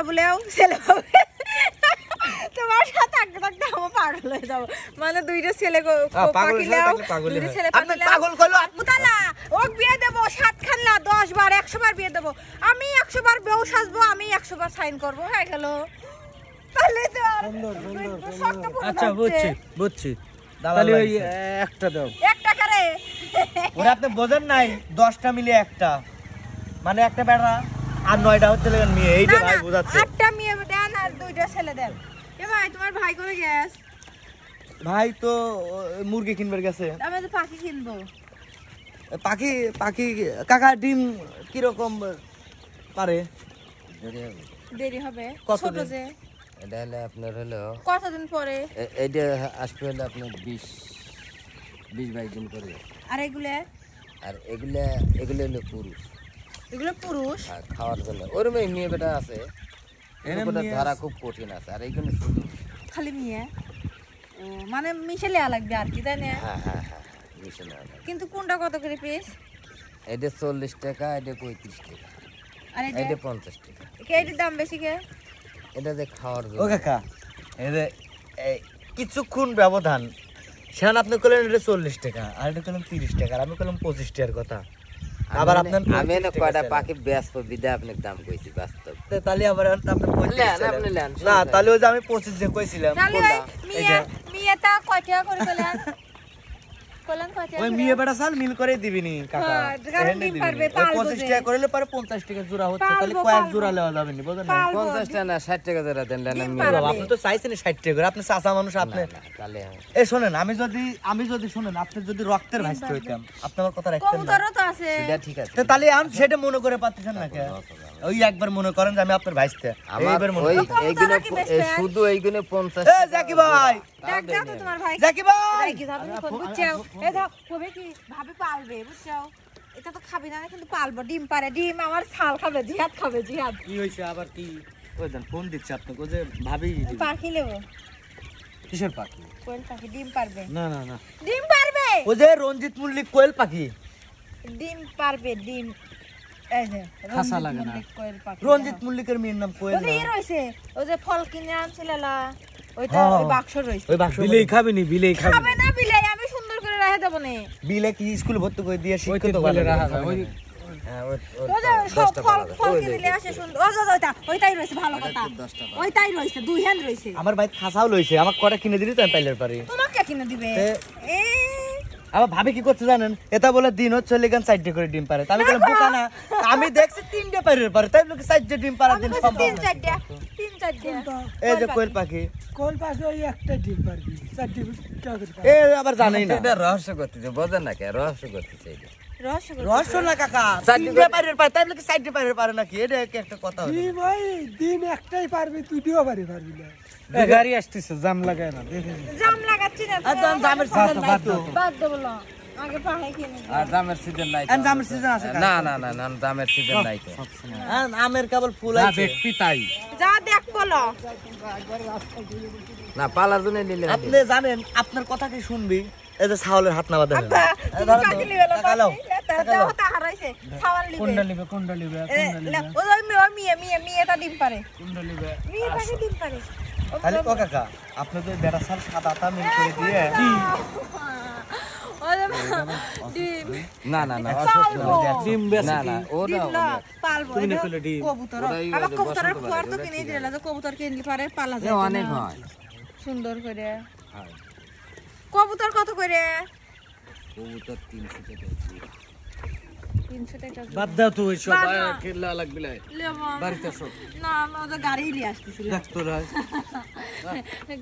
বলেও ছেলে পাবে তোমার সাথে থাকতে থাকতে আমি পাগল হয়ে যাবো মানে দুইটা ছেলে পাকিলেও দুইটা ছেলে পাগল করলো মুতালা ওক বিয়ে দেবো 7 খান না 10 বার 100 বার বিয়ে দেবো আমি 100 বার বউ সাজবো আমি 100 বার সাইন করবো হয়ে গেল তাহলে তো আচ্ছা বুঝছি তাহলে ওই একটা দাও একটা করে ওরা আপনি বোঝেন নাই 10টা মিলে একটা মানে একটা বেড়া আর 9টা হচ্ছে মেয়ে এই যে ভাই বোঝাচ্ছে 8টা মেয়ে দেন আর দুইটা ছেলে দেন এ ভাই তোমার ভাই করে গেছ ভাই তো মুরগি কিনবার গেছে আমি তো পাখি কিনবো পাখি কাকা ডিম কি রকম পারে দেরি হবে কত ছোট দিন? যে এটা হলে আপনার হলো কতদিন পরে এইটা আসবে হলে আপনার 20-22 দিন করে আর এগুলা আর এগুলো হলো পুরুষ এগুলো পুরুষ আর খাওয়ার জন্য ওরম মেয়ে বেটা আছে এগুলো ধরা খুব কঠিন আছে আর এইগুলো শুধু খালি মেয়ে ও মানে মিশে লেয়া লাগবে আর কি তাই না হ্যাঁ মিশে নেওয়া যায়। কিন্তু কোনটা কত করে পিস এটা 40 টাকা এটা 35 টাকা আর এটা এটা 50 টাকা কেটির দাম বেশি কে এটা যে খাওয়ার ও জন্য কাকা এই যে কিছুক্ষণ ব্যবধান সেখানে আপনি করলেন এটা 40 টাকা আর এটা করলাম 30 টাকা আর আমি করলাম 25 টাকার কথা আবার আপনার আমি না কয়টা পাখি ব্যস্ত বিদা আপনাকে দাম কইছি বাস্তব তাহলে আবার আপনি 35 নেন, আপনি নেন, না তাহলে ওই যে আমি 25 দিয়ে কইছিলাম তাহলে মিয়াটা কয় টাকা করে কইলেন কইলেন কয় টাকা ওই মেয়ে বেটা সাল মিল করে দিবিনি কাকা হ্যাঁ, কারণ ডিম পারবে, পালবো 25 যে। টাকা করলে পরে 50 টাকা জোড়া হচ্ছে তাহলে পালবো, কয়েক পালবো। জোড়া নেওয়া যাবে না বুঝেন না 50 টাকা না 60 টাকা ধরে দেন না ডিম আমি পারবে। বাবা, আপনি তো চাইছেন 60 টাকা করে আপনি চাচা মানুষ আপনি তাহলে এই শুনেন আমি যদি শুনেন আপনি যদি রক্তের ভাইস্তে হইতাম আপনি আমার কথা রাখতেন না কবুতরও তো আছে এটা ঠিক আছে তো তাহলে আমি সেটা মনে করে পাচ্ছেন না কে ওই একবার মনে করেন যে আমি আপনার ভাইস্তে আমার এইবার মনে ওই করেন। এইগুলো কি বেচবেন? শুধু এইগুলো 50 এ জাকি ভাই দেখ দাও তো তোমার ভাই জাকি ভাই কি যাবে কোন বুঝছো এই দাও কবে কি ভাবে পালবে বুঝছো এটা তো খাবি না কিন্তু পালবো ডিম পারে ডিম আমার ছাল খাবে জিহাদ খাবে জিহাদ কি হইছে আবার কি ওই দেন ফোন দিচ্ছে আপনাকে ওই যে ভাবি পাখি নেবো কিসের পাখি কোয়েল পাখি ডিম পারবে না না না ডিম পারবে ওই যে রঞ্জিত মল্লিক কোয়েল পাখি ডিম পারবে ডিম এই যে খাসা লাগে না। কোয়েল পাখি রঞ্জিত মল্লিকের মেয়ের নাম কোয়েল ওই যে ই রইছে ওই যে ফল কিনে আনছিলা ওইটা হ্যাঁ। ওই বাক্স রইছে ওই বাক্স বিলেই খাবি নি বিলেই খাবি খাবে না বিলাই আমি সুন্দর করে রেখে দেব না বিলে কি স্কুলে ভর্তি করে দিয়ে ওই শিক্ষিত তো বলে রাখা যায় ওই হ্যাঁ ওই যে সব ফল ফল কিনে নিয়ে আসে সুন্দর ওইটাই রইছে ভালো কথা ওইটাই রইছে দুই হ্যান্ড রইছে আমার ভাই খাসাও লইছে আমার কটা কিনে দিলি তো আমি পাইলের পারি তোমাকে কিনে দিবে এ আবার ভাবি কি করতে জানেন এটা বলে দিন হচ্ছে লেগান সাইডে করে ডিম পারে তাহলে বলে বোকা না আমি দেখছি 3টে পারের পারে তাই লোকে সাইডে ডিম পারার দিন সম্ভব তিন না চারটা এই যে কোয়েল পাখি কোন পাশে ওই একটা ডিম পারবি চারটি এ আবার জানেই না এটা রহস্য করতেছে বোঝেন না কে রহস্য করতেছে এটা রহস্য না কাকা 3টে পারের পারে তাই লোকে সাইডে পারের পারে নাকি এটা কি একটা কথা হলো ডিম ওই ডিম একটাই পারবি তুই দিও পারবি না গাড়ি আসতেছে জাম লাগায় না দেখে জাম লাগাচ্ছি না একদম জামের সিজন নাই তো বাদ দেবো না আগে পাহাড়ে কিনে দিই। আর দামের সিজন নাই তো। আর জামের সিজন আছে না না না না দামের সিজন নাই তো আমের কেবল ফুল না আছে দেখবি তাই যা দেখ বলো না পালার জন্য নিলে হবে। আপনি জানেন আপনার কথা কি শুনবি এই যে ছাওলের হাত নাবা দেন আব্বা তুমি পাখি লিবে না তাকালাও দাও তা হারাইছে খাওয়ার লিবে কোনটা লিবে ওই মিয়েটা ডিম পারে কোনটা লিবে মিয়ে পাখি ডিম পারে তাহলে ও কাকা আপনি তো বেড়া সাল সাদাটা মিল করে দিয়ে ওরে ডিম না না না পালবো ডিম বেশি না না ওটা ডিম না পালবো তুমি না এটা করলে ডিম। কবুতর ওটাই আবার ওদের কবুতরের বসন্ত ফুয়ার বলে, তো ওটা কিনে ঠিক দিলে যে কবুতর কিনলে পারে পালা এ যায় অনেক না। হয় সুন্দর করে হয়। কবুতর কত করে কবুতর 300 টাকা 300 টাকা বাদ দাও তো ওই সব বাদ না। খেলা লাগবে লাই লেমো। বাড়িতে সব না আমি ওদের গাড়ি নিয়ে আসতেছিলাম দেখ তোরা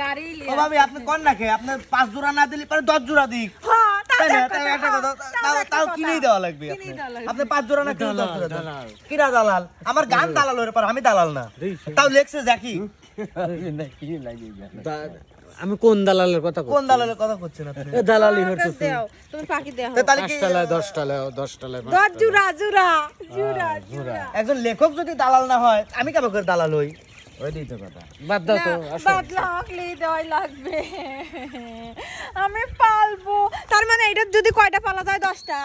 গাড়ি ও নিয়ে ভাবি আপনি কোন রাখে আপনি 5 জোড়া না দিলে পরে 10 জোড়া দিক হ্যাঁ তাই না তাই তাই একটা কথা তাও কিনেই দেওয়া লাগবে কিনেই দেওয়া লাগবে। আপনি 5 জোড়া না কিনে 10 জোড়া দেন দালাল। কিরা দালাল আমার গান দালাল হরে পার আমি দালাল না তাও লেখছে জাকি আমি কোন দালালের কথা কোন দালালের কথা করছেন আপনি দালালি আমার কাছে দাও তুমি পাখি দাও তো তাহলে কি 10 টালায় 10 জুড়া জুড়া জুড়া জুড়া একজন লেখক যদি দালাল না হয় আমি কেন করে দালাল হই ওইটাই তো কথা বাদ দাও তো বাদলা হকলি দেওয়াই লাগবে আমি পালবো তার মানে এটা যদি কয়টা পালা যায় 10টা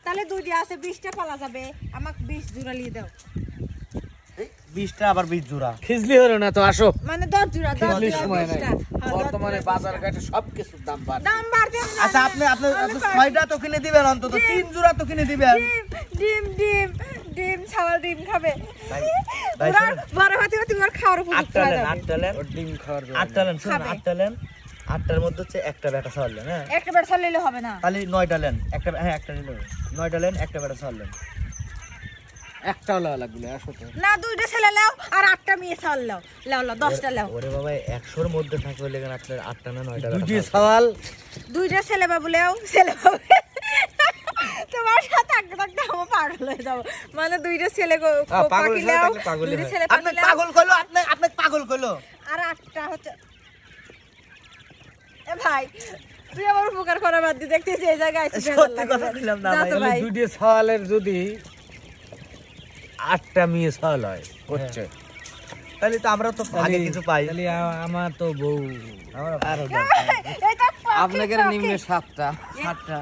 তাহলে দুইটা আছে 20টা পালা যাবে আমাকে 20 জোড়া নিয়ে দাও 20টা আবার 20 জোড়া। খিজলি হলো না তো, আসো। মানে 10 জোড়া 10 খিজলির জোড়া সময় নাই। 20টা। হ্যাঁ, 10 বর্তমানে জোড়া, বাজার 20টা। ঘাটে সবকিছুর দাম বাড়ছে। দাম বাড়বে না। আচ্ছা আপনি 6টা তো কিনে দিবেন, অন্তত 3 জোড়া তো কিনে দিবেন। ডিম ছাওয়াল ডিম খাবে। ভাই, ভাই ওরা শুনুন। বড় হতে হতে ওর খাওয়ার উপযুক্ত হয়ে যাবে। 8 টালেন ওর ডিম খাওয়ার জন্য। 8 টালেন শুনুন, খাবে। 8 টালেন 8টার মধ্যে হচ্ছে একটা বেটা ছাড়লেন, হ্যাঁ একটা বার ছাড়লেই হবে না। তাহলে 9 টালেন একটা, হ্যাঁ একটা নিল 9 টালেন একটা বেটা ছাড়লেন। একটাও লাও লাগবে, আসো তো। না 2টা ছেলে লাও আর 8টা মেয়ে ছাওয়াল লাও। লাও 10টা লাও। ওরে বাবা 100-র মধ্যে থাকলে লেগে আপনার 8টা না 9টা বেটা দুটি ছাড়লেন। সওয়াল 2টা ছেলে বাবু লাও, ছেলে বাবু। তোমার সাথে থাকতে থাকতে আমি পাগল হয়ে যাবো। মানে 2টা ছেলে পাখি লাও, 2টা ছেলে আপনি পাখি লাও পাগল কইলো, আপনি পাগল কইলো। আর 8টা হচ্ছে। এ ভাই তুই আমার উপকার করা বাদ দিয়ে দেখতেছি এই জায়গায় আইছিস সত্যি কথা বললাম না ভাই। ভাই দুটি সওয়ালের যদি 8টা মেয়ে সওয়াল হয় হচ্ছে, তাহলে তো আমরা তো আগে কিছু পাই। তাহলে আমার তো বউ আমরা আরো এটা আপনাকে নিম্নে 7টা। 7টা।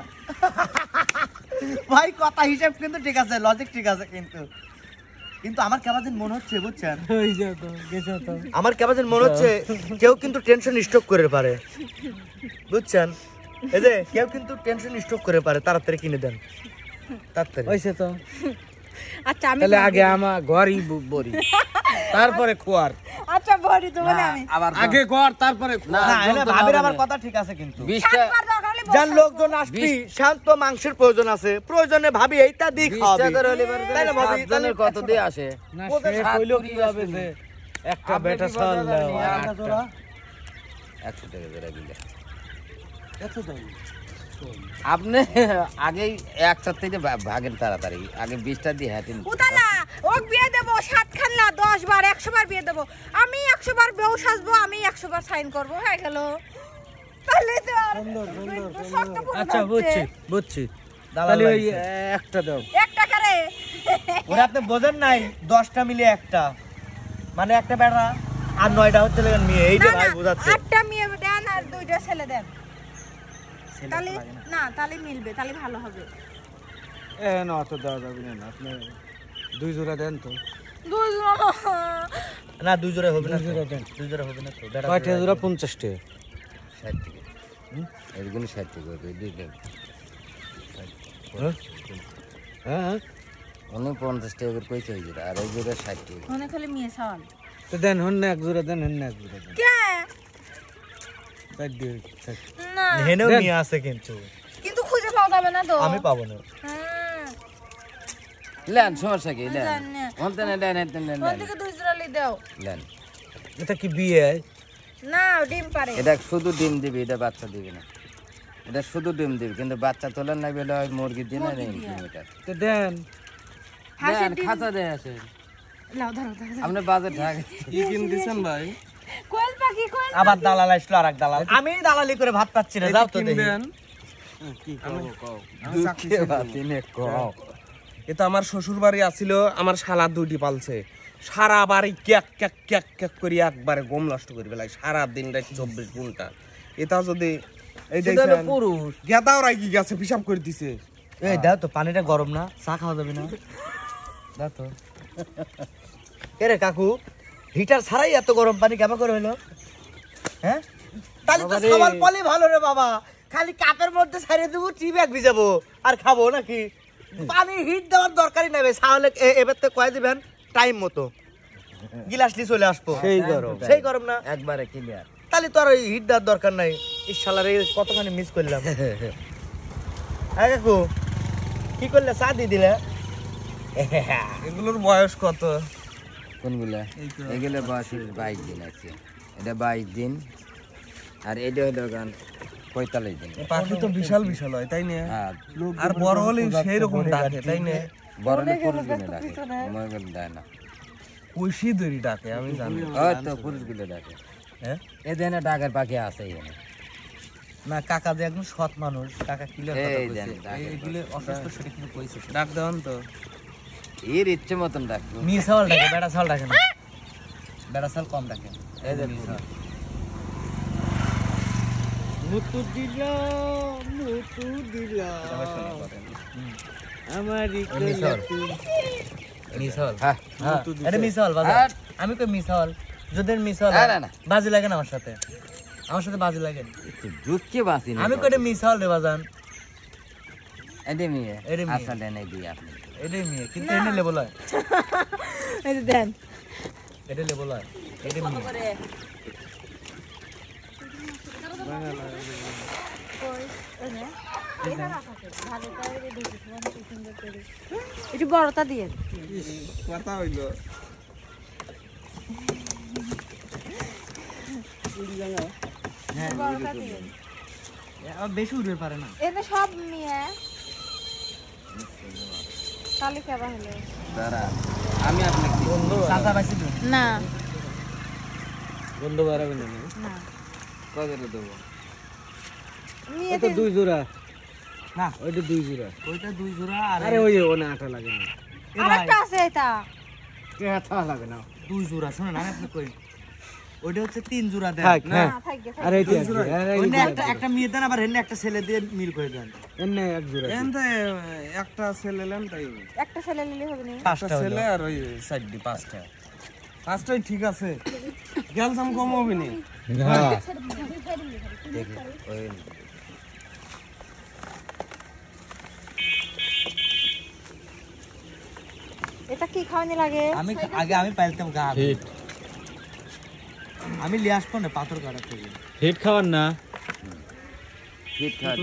ভাই কথা হিসাব কিন্তু ঠিক আছে, লজিক ঠিক আছে, কিন্তু আমার কেমন যেন মনে হচ্ছে বুঝছেন, হয়ে যেত গেছো তো। আমার কেমন যেন মনে হচ্ছে কেউ কিন্তু টেনশন স্ট্রোক করে পারে, বুঝছেন? এই যে কেউ কিন্তু টেনশন স্ট্রোক করে পারে, তাড়াতাড়ি কিনে দেন তাড়াতাড়ি। হইছে তো। আচ্ছা আমি তাহলে আগে আমার ঘরই বড়ি, তারপরে খোয়ার। আচ্ছা বড়ি তো বলে আমি আবার আগে ঘর তারপরে না এনে ভাবির আমার কথা ঠিক আছে, কিন্তু 20টা সাতবার দরকার হলে যার লোকজন আসবি শান্ত মাংসের প্রয়োজন আছে, প্রয়োজনে ভাবি এইটা দিয়ে 20 খাওয়াবি। টাকার হলে তাই না ভাবি? তাহলে জনের কত দিয়ে আসে? না ওদের সে সাত কইলো কুড়ি কিভাবে আসবে যে একটা আপনি বেটা কি সওয়াল বলতে দাও পারেন? আর একটা আটটা। জোড়া 100 টাকা করে দিলে। এত দাম? আপনি আগেই একটার থেকে ভাগেন তাড়াতাড়ি, আগে 20টা দিয়ে হাতিন। উতালা ওক বিয়ে দেব 7 খানলা 10 বার 100 বার বিয়ে দেব। আমি 100 বার বউ সাজবো, আমি 100 বার সাইন করব, হয়ে গেল। তাহলে তো আর শর্ত পূরণ আচ্ছা হচ্ছে। বুঝছি দালাল তাহলে ওই লাগছে। একটা দাও। 1 টাকা রে। ওরে আপনি বোঝেন নাই, 10টা মিলে একটা, মানে একটা বেড়া আর 9টা হচ্ছে লেগে মেয়ে, এই যে না ভাই না বোঝাচ্ছে। 8টা মেয়ে দেন আর 2টা ছেলে দেন। তাহলে না তাহলে মিলবে, তাহলে ভালো হবে। এ না অত দেওয়া যাবে না, আপনি 2 জোড়া দেন তো। না 2 জোড়া হবে না, 2 জোড়া দেন। 2 জোড়া হবে না তো, বেড়া কয়টা জোড়া? 50 টাকা। 60 টাকা। এগুলো 60 টাকা করে দিলে। হ্যাঁ উনি 50 টাকা করে কইছে এই জোড়া, আর এই জোড়া 60 টাকা। মনে খালি মেয়ে সাওয়াল তো দেন, হন না এক জোড়া দেন, হন না এক জোড়া দেন। কে তাই দিও, তাই। না হেনেও দেন। নিয়ে আসে কিন্তু কিন্তু খুঁজে পাওয়া যাবে না তো। আমি পাবো না। হ্যাঁ লেন সমস্যা কি লেন? জানি না। অন্তে না লেন লেন কোন থেকে 2 জোড়া লি দাও। লেন। এটা কি বিয়ে? না ডিম পারে। এটা শুধু ডিম দিবে, এটা বাচ্চা দিবে না। এটা শুধু ডিম দিবে, কিন্তু বাচ্চা তোলার না বেলা হয় মুরগি দিন আর এটা। তো দেন। হাঁসের দেন ডিম খাঁচা দেয় আছে। লাও ধরো ধরো। আপনি বাজার ঢাক কি কিন দিছেন ভাই? কোয়েল পাখি কোয়েল আবার দালাল আসলো, আরেক দালাল। আমি দালালি করে ভাত পাচ্ছি না, যাও তো দেখি। কি কও কও। দুঃখে বাতিনে কও। এটা আমার শ্বশুর বাড়ি আছিল, আমার শালা 2টি পালছে, সারা বাড়ি ক্যাক ক্যাক ক্যাক ক্যাক করে একবারে গম নষ্ট করে ফেলাই, সারা দিন রাত 24 ঘন্টা। এটা যদি এই সেটা হলো দেখেন পুরুষ। গেদাও রাগি গেছে, পিসাব করে দিছে। এই দাও তো, পানিটা গরম না, চা খাওয়া যাবে না? দাও তো। এরে কাকু, হিটার ছাড়াই এত গরম পানি কেমন করে হইলো? হ্যাঁ তাহলে তো সবার পলি ভালো রে বাবা, খালি কাপের মধ্যে ছাড়িয়ে দেবো, টি ব্যাগ ভিজাবো আর খাবো নাকি? পানি হিট দেওয়ার দরকারই নেই, তাহলে এবার তো কয়ে দিবেন টাইম মতো, গিলাস নিয়ে চলে আসবো। সেই গরম না, একবারে ক্লিয়ার। তাহলে তো আর ওই হিট দেওয়ার দরকার নাই। ইশালারে কতখানি মিস করলাম। হ্যাঁ কাকু, কি করলে? চা দিয়ে দিলে? এগুলোর বয়স কত? কোনগুলা? এগুলো বয়স 22 দিন আছে। এটা 22 দিন, আর এটা হলো গান 45 দিন। পাখি তো বিশাল বিশাল হয়, তাই না? হ্যাঁ, আর বড় হলে সেই রকম ডাকে, তাই না? বড় হলে পুরুষগুলো ডাকে, মহিলাগুলো ডাকে না। কইসি দড়ি ডাকে, আমি জানি। ওই তো পুরুষগুলো ডাকে। হ্যাঁ এখানে ডাকের পাখি আছে এখানে। না, কাকা যে একজন সৎ মানুষ, কাকা ক্লিয়ার কথা এই কইছে। দেন, ডাকে। এইগুলো অসুস্থ সেটা কিন্তু কইছে। ডাক দেওয়ান তো। এর ইচ্ছে মতন ডাকবো। মিস সাওয়াল ডাকে, বেড়া সাওয়াল ডাকে না। বেড়া সাওয়াল কম ডাকে। এই যে মুতু দিলাম, মুতু দিলাম আমারই মিশর। মিসাল হ্যাঁ হ্যাঁ এটা মিসাল বাজার আর আমি কই মিসাল যদি মিসাল না, না, না। বাজি লাগে না আমার সাথে বাজি লাগে একটু ঝুঁককে বাঁচি না আমি কই এটা মিসাল রে বাজান এডে মিয়ে এডে মিয়ে। আচ্ছা দেন এই দিয়ে আপনি এটাই মেয়ে কিন্তু এনে লেবল হয় এই যে দেন এটা লেবল হয় এটা মেয়ে করে একটু বড়টা দিয়ে কথা হইলো বড়টা দিয়ে বেশি উঠবে পারে না এনে সব নিয়ে কালি খাবা হলো দাঁড়া আমি আপনাকে চাচা বাইছি তো না বন্ধ বাড়াবে না না কত করে দেবো নিয়ে তো 2 জোড়া না ওইটা 2 জোড়া ওইটা 2 জোড়া আর আরে ওই ওনে আটা লাগে না আরেকটা আছে এটা কে আটা লাগে না 2 জোড়া শুনুন আমি আপনি কই ওইটা হচ্ছে 3 জোড়া দেন থাক হ্যাঁ না থাকবে আরে এইটা ওইটা একটা মেয়ে দেন আবার হেন একটা ছেলে দিয়ে মিল করে দেন এনে এক জোড়া এনতে একটা ছেলে লেন তাই একটা ছেলে নিলে হবে না একটা পাঁচটা ছেলে আর ওই সাইডটি পাঁচটা পাঁচটাই ঠিক আছে গেলসাম কম হবে নি হ্যাঁ দেখি ওই এটা কি খাওয়ানি লাগে আমি আগে আমি পাইতাম গা হিট আমি লিয়ে আসবো না পাথর কাটা থেকে হিট খাওয়ার না হিট খাট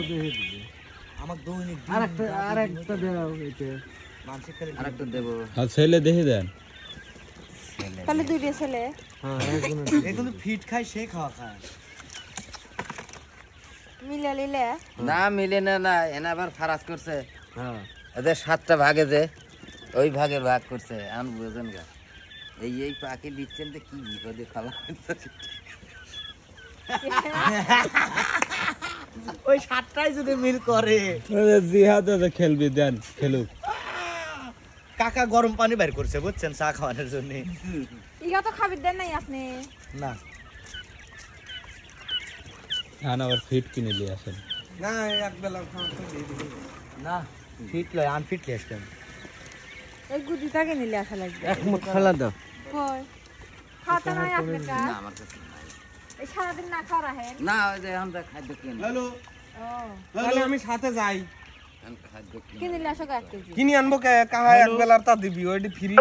আমার দৈনিক আরেকটা দাও এইটা মানসিক করে আরেকটা দেবো আর ছেলে দেখে দেন তাহলে দুইটা ছেলে হ্যাঁ এ কিন্তু ফিট খায় সে খাওয়া খায় মিলে নিলে না মিলে না না এনা আবার ফারাজ করছে হ্যাঁ এদের 7টা ভাগে যে ওই ভাগের ভাগ করছে আন বুঝেন গা এই পাখি দিচ্ছেন তো কি বিপদে ফেলা ওই সাতটাই যদি মিল করে জিহাদে খেলবি দেন খেলুক কাকা গরম পানি বের করছে বুঝছেন চা খাওয়ানোর জন্য ইগা তো খাবি দেন নাই আপনি না আবার ফিট কিনে নিয়ে আসেন না এক বেলা খাওয়া তো দিয়ে দিবি না ফিট লয় আনফিট লিয়ে আসতেন এই গুদিটাকে নিলে আসা লাগবে এক মুঠ ফেলা দাও কই খাওয়াতে নাই আপনি কা না আমার কাছে নাই। এই সারাদিন না খাওয়া রাখেন না ওই যে আমরা খাদ্য কিনি হ্যালো ও তাহলে আমি সাথে যাই আমি খাদ্য কিনি কি নিলে আসো 1 কেজি কিনি আনবো কাহা এক বেলার তা দিবি ওইটি ফ্রি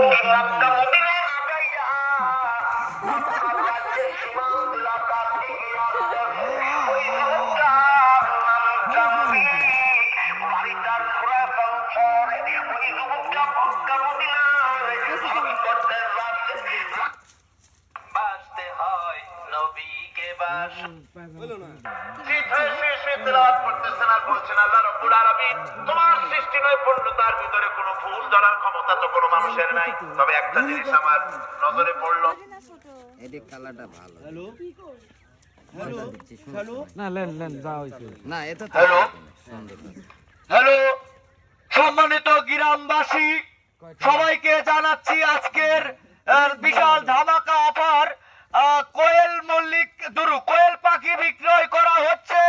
বাঁচতে হয় নবীকে বাস তেলাওয়াত করতেছেন আর বলছেন আল্লাহ রাব্বুল আলামিন তোমার সৃষ্টি নয় পূর্ণতার ভিতরে কোনো ভুল ধরার ক্ষমতা তো কোনো মানুষের নাই তবে একটা জিনিস আমার নজরে পড়লো এটি খেলাটা ভালো হ্যালো না লেন লেন যা হইছে না এ তো হ্যালো? সুন্দর কথা। হ্যালো সম্মানিত গ্রামবাসী সবাইকে জানাচ্ছি আজকের বিশাল ধামাকা অফার কোয়েল পাখি বিক্রয় করা হচ্ছে